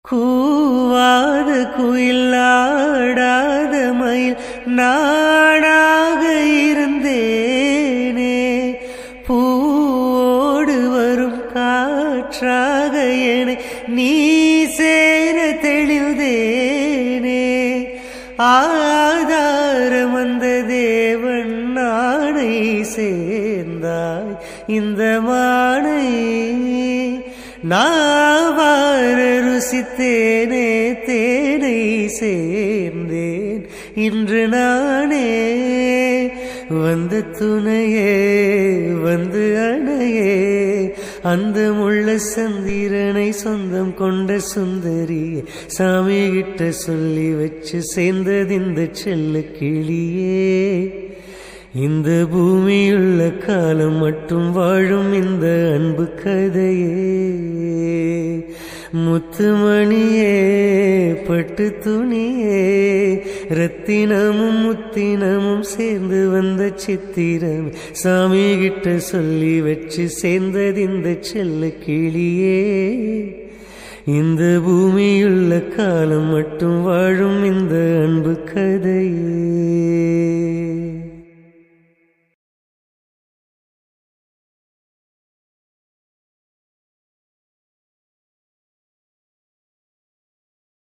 கூவாத குயில் ஆடாத மயில் நானாக இருந்தேனே, பூவோடு வரும் காற்றாக என்னை நீ சேர தெளிந்தேனே, ஆதாரம் வந்த தேவன் நானை சேர்ந்தாய் இந்த மானை, நாவார ருசித்தேனே தேனை சேர்ந்தேன் இன்று நானே, வந்த துணையே வந்து அணையே, அந்த முள்ள சந்திரனை சொந்தம் கொண்ட சுந்தரியே, சாமி கிட்ட சொல்லி வச்சு சேர்ந்தது இந்த செல்ல கிளியே, இந்த பூமியுள்ள காலம் மட்டும் வாழும் இந்த அன்பு கதையே, முத்துமணியே பட்டு துணியே, ரத்தினமும் முத்தினமும் சேர்ந்து வந்த சித்திரம், சாமி கிட்ட சொல்லி வச்சு சேர்ந்தது இந்த செல்ல கிளியே, இந்த பூமியுள்ள காலம் மட்டும் வாழும் இந்த அன்பு கதையே.